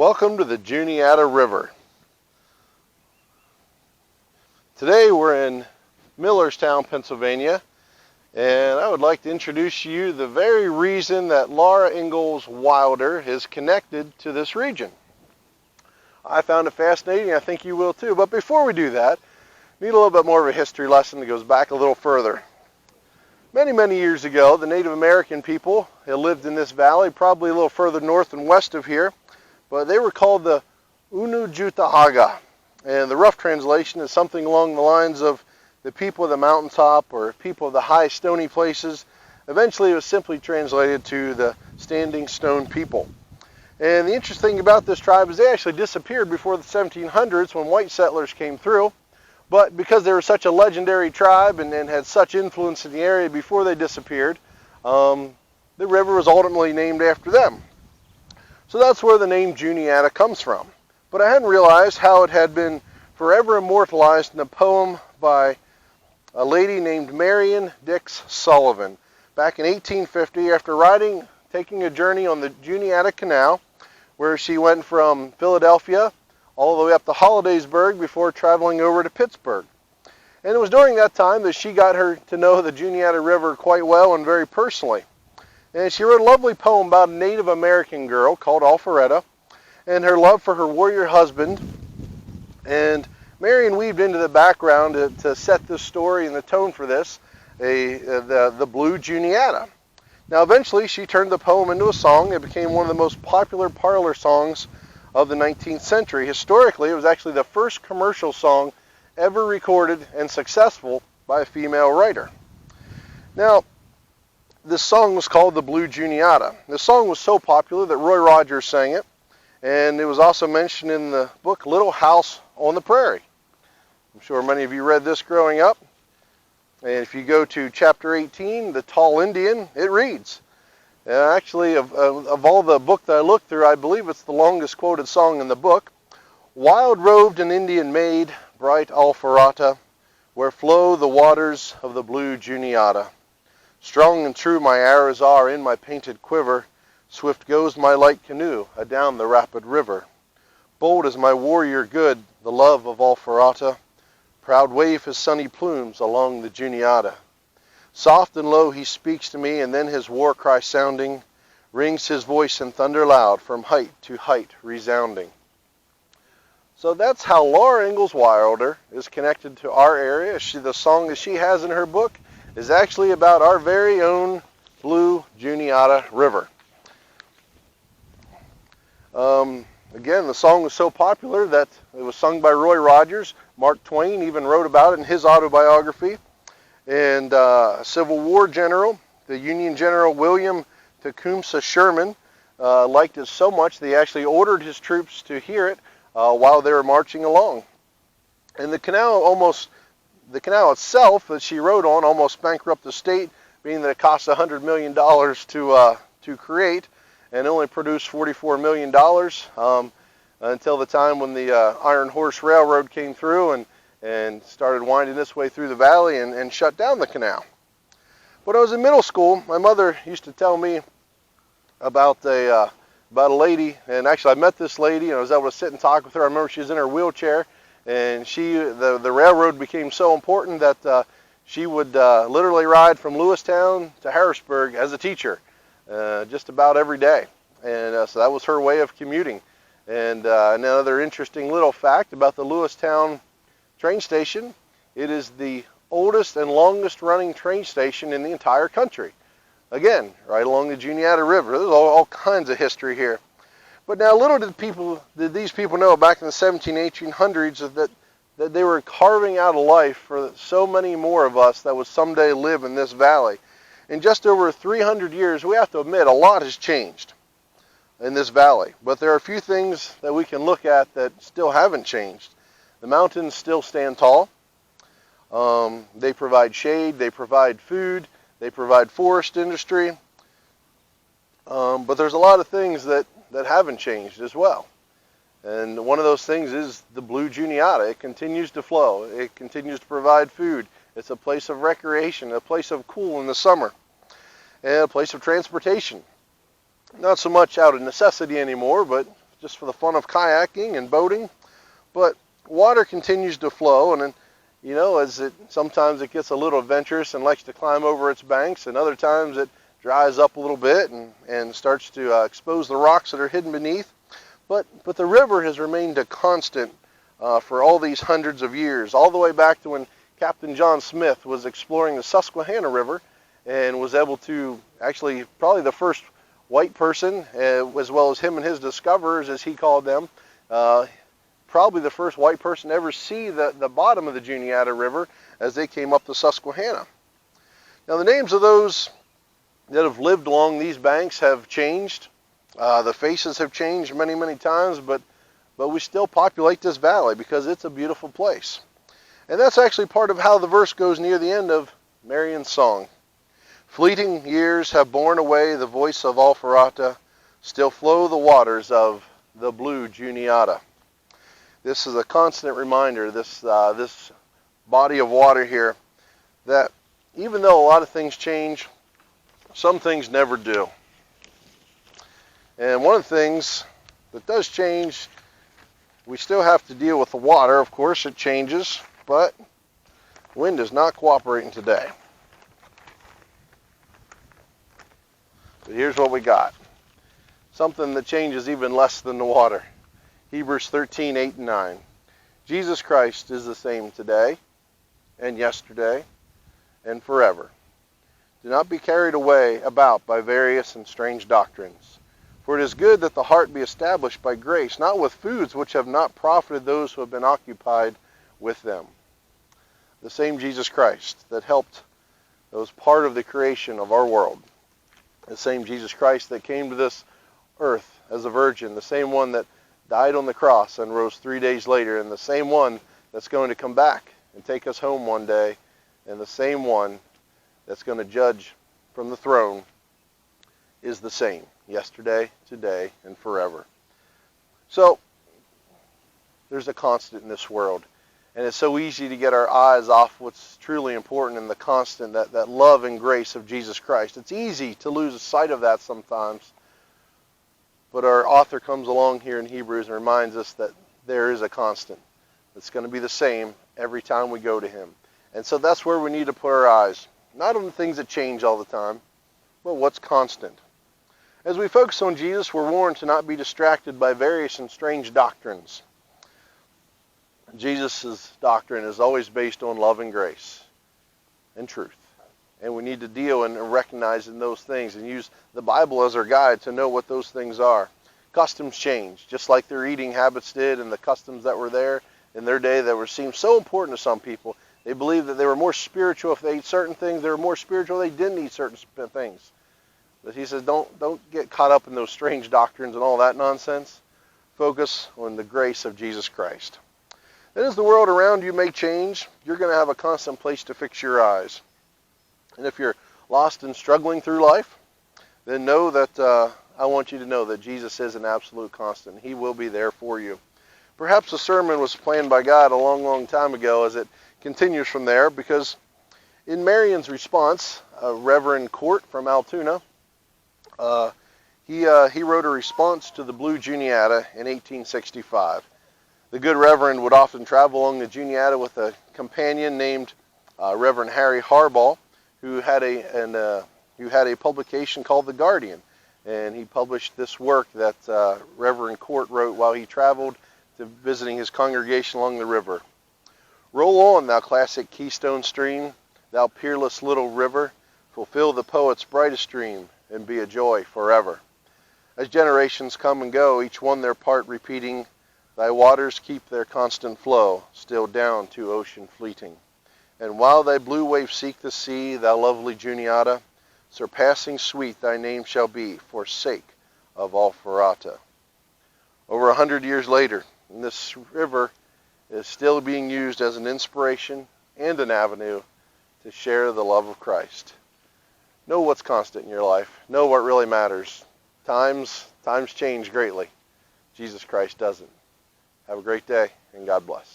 Welcome to the Juniata River. Today we're in Millerstown, Pennsylvania, and I would like to introduce you the very reason that Laura Ingalls Wilder is connected to this region. I found it fascinating, I think you will too, but before we do that, we need a little bit more of a history lesson that goes back a little further. Many years ago, the Native American people that lived in this valley, probably a little further north and west of here, but they were called the Unujutahaga, and the rough translation is something along the lines of the people of the mountaintop or people of the high stony places. Eventually it was simply translated to the standing stone people. And the interesting thing about this tribe is they actually disappeared before the 1700s when white settlers came through, but because they were such a legendary tribe and had such influence in the area before they disappeared, the river was ultimately named after them. So that's where the name Juniata comes from. But I hadn't realized how it had been forever immortalized in a poem by a lady named Marion Dix Sullivan. Back in 1850, after taking a journey on the Juniata Canal, where she went from Philadelphia all the way up to Hollidaysburg before traveling over to Pittsburgh. And it was during that time that she got to know the Juniata River quite well and very personally. And she wrote a lovely poem about a Native American girl called Alpharetta and her love for her warrior husband. And Marion weaved into the background to set this story and the tone for this, the Blue Juniata. Now eventually she turned the poem into a song. It became one of the most popular parlor songs of the 19th century. Historically, it was actually the first commercial song ever recorded and successful by a female writer. Now, this song was called the Blue Juniata. The song was so popular that Roy Rogers sang it, and it was also mentioned in the book Little House on the Prairie. I'm sure many of you read this growing up. And if you go to chapter 18, The Tall Indian, it reads, actually, of all the book that I looked through, I believe it's the longest quoted song in the book. Wild-robed an Indian maid, bright Alpharetta, where flow the waters of the Blue Juniata. Strong and true my arrows are in my painted quiver, swift goes my light canoe adown the rapid river. Bold is my warrior good, the love of Alpharetta, proud wave his sunny plumes along the Juniata. Soft and low he speaks to me, and then his war cry sounding, rings his voice in thunder loud, from height to height resounding. So that's how Laura Ingalls Wilder is connected to our area. The song that she has in her book is actually about our very own Blue Juniata River. Again, the song was so popular that it was sung by Roy Rogers. Mark Twain even wrote about it in his autobiography. And a Civil War general, the Union General William Tecumseh Sherman, liked it so much that he actually ordered his troops to hear it while they were marching along. And the canal itself that she wrote on almost bankrupted the state, being that it cost $100 million to create and only produced $44 million until the time when the Iron Horse Railroad came through and started winding its way through the valley and shut down the canal. When I was in middle school, my mother used to tell me about a lady, and actually I met this lady and I was able to sit and talk with her. I remember she was in her wheelchair, and the railroad became so important that she would literally ride from Lewistown to Harrisburg as a teacher just about every day. And so that was her way of commuting. And another interesting little fact about the Lewistown train station, it is the oldest and longest running train station in the entire country. Again, right along the Juniata River. There's all kinds of history here. But now little did these people know back in the 1800s that they were carving out a life for so many more of us that would someday live in this valley. In just over 300 years, we have to admit a lot has changed in this valley. But there are a few things that we can look at that still haven't changed. The mountains still stand tall. They provide shade, they provide food, they provide forest industry. But there's a lot of things that haven't changed as well. And one of those things is the Blue Juniata. It continues to flow. It continues to provide food. It's a place of recreation, a place of cool in the summer, and a place of transportation. Not so much out of necessity anymore, but just for the fun of kayaking and boating, but water continues to flow, and then, sometimes it gets a little adventurous and likes to climb over its banks, and other times it dries up a little bit and starts to expose the rocks that are hidden beneath. But the river has remained a constant for all these hundreds of years, all the way back to when Captain John Smith was exploring the Susquehanna River and was able to, actually probably the first white person, as well as him and his discoverers, as he called them, probably the first white person to ever see the bottom of the Juniata River as they came up the Susquehanna. Now, the names of those that have lived along these banks have changed. The faces have changed many, many times, but we still populate this valley because it's a beautiful place. And that's actually part of how the verse goes near the end of Marion's song. Fleeting years have borne away the voice of Alpharata, still flow the waters of the blue Juniata. This is a constant reminder, this body of water here, that even though a lot of things change, some things never do. And one of the things that does change, we still have to deal with the water. Of course, it changes, but wind is not cooperating today. But here's what we got. Something that changes even less than the water. Hebrews 13, 8 and 9. Jesus Christ is the same today and yesterday and forever. Do not be carried away about by various and strange doctrines. For it is good that the heart be established by grace, not with foods which have not profited those who have been occupied with them. The same Jesus Christ that helped, that was part of the creation of our world. The same Jesus Christ that came to this earth as a virgin. The same one that died on the cross and rose 3 days later, and the same one that's going to come back and take us home one day, and the same one that's going to judge from the throne is the same, yesterday, today, and forever. So, there's a constant in this world, and it's so easy to get our eyes off what's truly important in the constant, that love and grace of Jesus Christ. It's easy to lose sight of that sometimes. But our author comes along here in Hebrews and reminds us that there is a constant that's going to be the same every time we go to him. And so that's where we need to put our eyes. Not on the things that change all the time, but what's constant. As we focus on Jesus, we're warned to not be distracted by various and strange doctrines. Jesus' doctrine is always based on love and grace and truth. And we need to deal and recognize in those things and use the Bible as our guide to know what those things are. Customs change, just like their eating habits did, and the customs that were there in their day that seemed so important to some people. They believed that they were more spiritual if they ate certain things. They were more spiritual if they didn't eat certain things. But he says, don't get caught up in those strange doctrines and all that nonsense. Focus on the grace of Jesus Christ. Then as the world around you may change, you're going to have a constant place to fix your eyes. And if you're lost and struggling through life, then know that I want you to know that Jesus is an absolute constant. He will be there for you. Perhaps the sermon was planned by God a long, long time ago as it continues from there, because in Marion's response, Reverend Court from Altoona, he wrote a response to the Blue Juniata in 1865. The good Reverend would often travel along the Juniata with a companion named Reverend Harry Harbaugh, who had a publication called The Guardian, and he published this work that Reverend Court wrote while he traveled to visiting his congregation along the river. Roll on, thou classic keystone stream, thou peerless little river, fulfill the poet's brightest dream, and be a joy forever. As generations come and go, each one their part repeating, thy waters keep their constant flow, still down to ocean fleeting. And while thy blue waves seek the sea, thou lovely Juniata, surpassing sweet thy name shall be, for sake of Alpharata. Over 100 years later, this river is still being used as an inspiration and an avenue to share the love of Christ. Know what's constant in your life. Know what really matters. Times change greatly. Jesus Christ doesn't. Have a great day, and God bless.